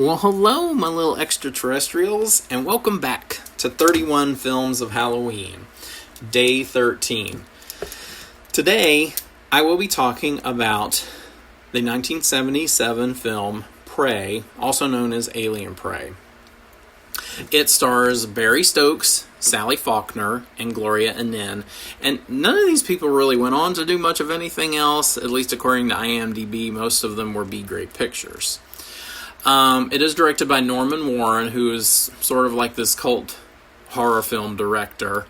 Well, hello, my little extraterrestrials, and welcome back to 31 Films of Halloween, Day 13. Today, I will be talking about the 1977 film Prey, also known as Alien Prey. It stars Barry Stokes, Sally Faulkner, and Gloria Annin, and none of these people really went on to do much of anything else, at least according to IMDb. Most of them were B-grade pictures. It is directed by Norman Warren, who is sort of like this cult horror film director.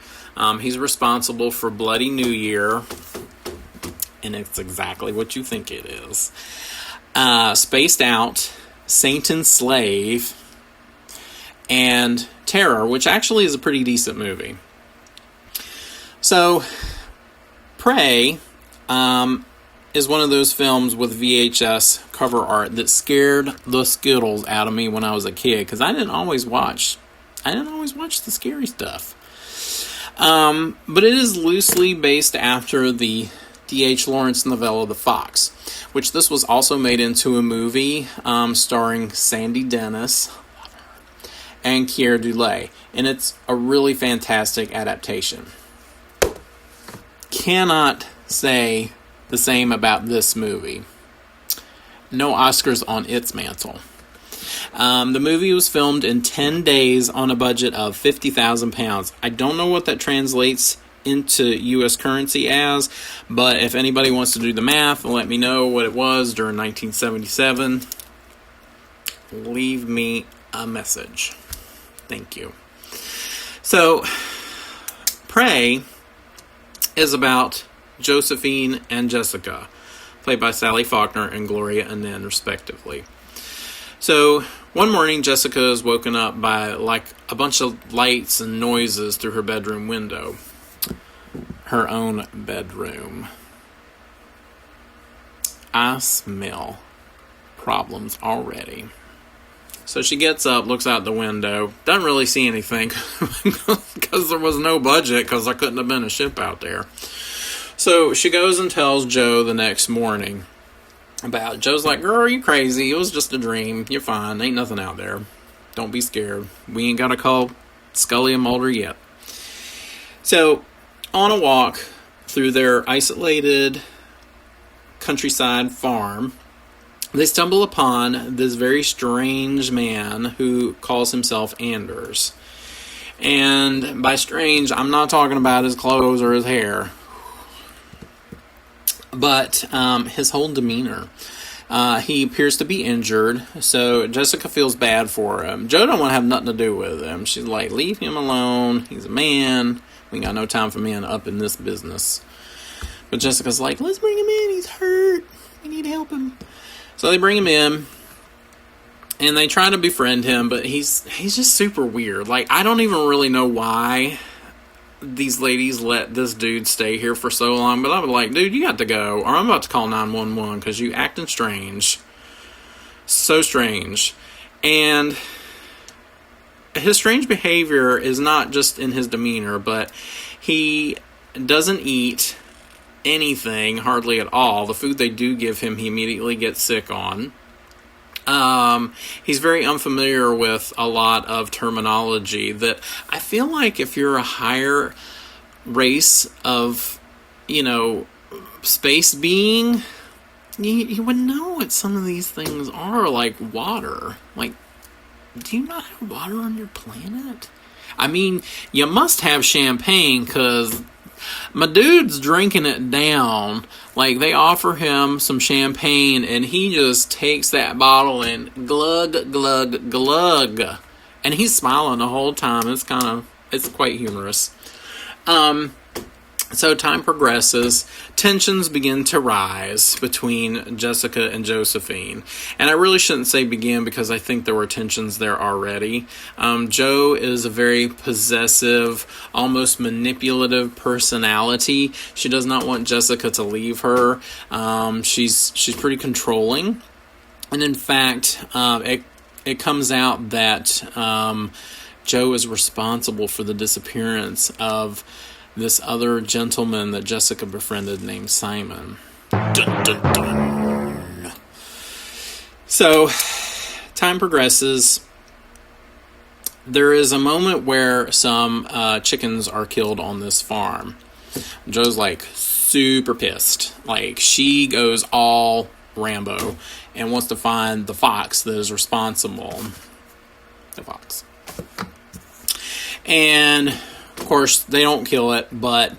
He's responsible for Bloody New Year, and it's exactly what you think it is. Spaced Out, Saint and Slave, and Terror, which actually is a pretty decent movie. So, Prey is one of those films with VHS cover art that scared the skittles out of me when I was a kid, because I didn't always watch the scary stuff. But it is loosely based after the D.H. Lawrence novella The Fox, which this was also made into a movie starring Sandy Dennis and Keir Dullea, and it's a really fantastic adaptation. Cannot say the same about this movie. No Oscars on its mantle. The movie was filmed in 10 days on a budget of £50,000. I don't know what that translates into U.S. currency as, but if anybody wants to do the math and let me know what it was during 1977, leave me a message. Thank you. So, Prey is about Josephine and Jessica, played by Sally Faulkner and Gloria Annin, respectively. So, one morning, Jessica is woken up by, a bunch of lights and noises through her bedroom window. Her own bedroom. I smell problems already. So she gets up, looks out the window, doesn't really see anything, because there was no budget, because there couldn't have been a ship out there. So she goes and tells Joe the next morning about it. Joe's like, girl, are you crazy? It was just a dream. You're fine. Ain't nothing out there. Don't be scared. We ain't got to call Scully and Mulder yet. So, on a walk through their isolated countryside farm, they stumble upon this very strange man who calls himself Anders. And by strange, I'm not talking about his clothes or his hair, but his whole demeanor. He appears to be injured, so Jessica feels bad for him. Joe don't want to have nothing to do with him. She's like, leave him alone. He's a man. We ain't got no time for men up in this business. But Jessica's like, let's bring him in. He's hurt. We need to help him. So they bring him in, and they try to befriend him, but he's just super weird. I don't even really know why these ladies let this dude stay here for so long, but I was like, dude, you got to go, or I'm about to call 911, because you acting strange. So strange. And his strange behavior is not just in his demeanor, but he doesn't eat anything, hardly at all. The food they do give him, he immediately gets sick on. He's very unfamiliar with a lot of terminology that I feel like if you're a higher race of, space being, you would know what some of these things are, like water. Do you not have water on your planet? I mean, you must have champagne, because my dude's drinking it down. They offer him some champagne, and he just takes that bottle and glug, glug, glug. And he's smiling the whole time. It's quite humorous. So time progresses. Tensions begin to rise between Jessica and Josephine. And I really shouldn't say begin, because I think there were tensions there already. Joe is a very possessive, almost manipulative personality. She does not want Jessica to leave her. She's pretty controlling. And in fact, it comes out that Joe is responsible for the disappearance of this other gentleman that Jessica befriended named Simon. Dun, dun, dun. So, time progresses, there is a moment where some chickens are killed on this farm. Joe's like super pissed. Like, she goes all Rambo and wants to find the fox that is responsible. The fox. And of course they don't kill it, but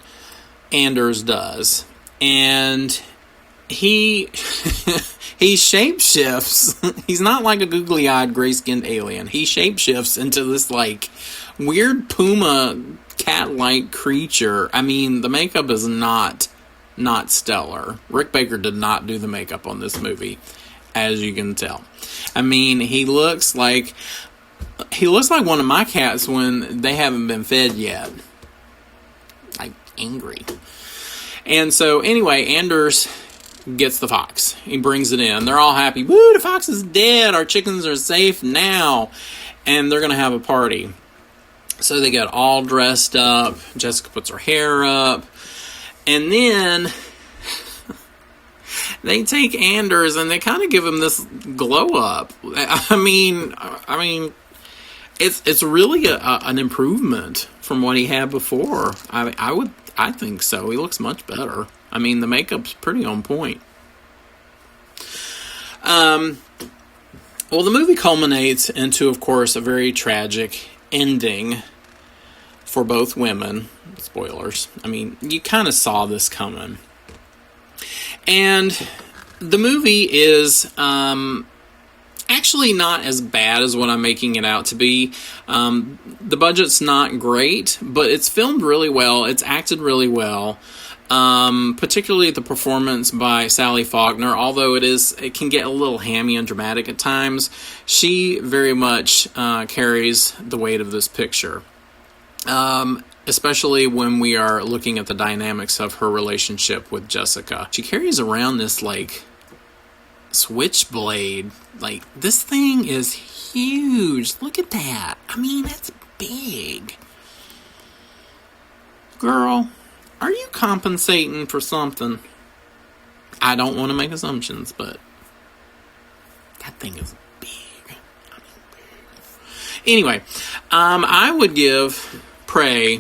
Anders does. And he he shapeshifts. He's not like a googly-eyed, gray-skinned alien. He shapeshifts into this like weird puma cat-like creature. I mean, the makeup is not stellar. Rick Baker did not do the makeup on this movie, as you can tell. I mean, he looks like one of my cats when they haven't been fed yet. Like, angry. And so, anyway, Anders gets the fox. He brings it in. They're all happy. Woo, the fox is dead. Our chickens are safe now. And they're going to have a party. So they get all dressed up. Jessica puts her hair up. And then they take Anders and they kind of give him this glow up. I mean, it's really an improvement from what he had before. I think so. He looks much better. I mean, the makeup's pretty on point. Well, the movie culminates into, of course, a very tragic ending for both women. Spoilers. I mean, you kind of saw this coming. And the movie is actually not as bad as what I'm making it out to be. The budget's not great, but it's filmed really well. It's acted really well. Particularly the performance by Sally Faulkner, although it can get a little hammy and dramatic at times. She very much carries the weight of this picture. Especially when we are looking at the dynamics of her relationship with Jessica. She carries around this, like, switchblade. Like, this thing is huge. Look at that. I mean, it's big. Girl, are you compensating for something? I don't want to make assumptions, but that thing is big. I mean, big. Anyway, I would give Prey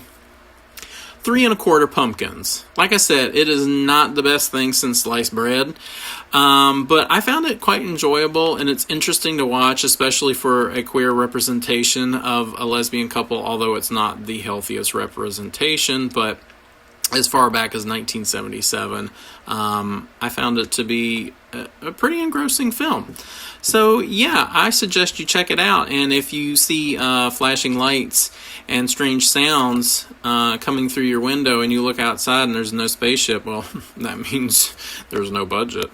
3 1/4 pumpkins. Like I said, it is not the best thing since sliced bread, but I found it quite enjoyable, and it's interesting to watch, especially for a queer representation of a lesbian couple, although it's not the healthiest representation. But as far back as 1977, I found it to be a pretty engrossing film. So yeah, I suggest you check it out. And if you see flashing lights and strange sounds coming through your window and you look outside and there's no spaceship, well, that means there's no budget.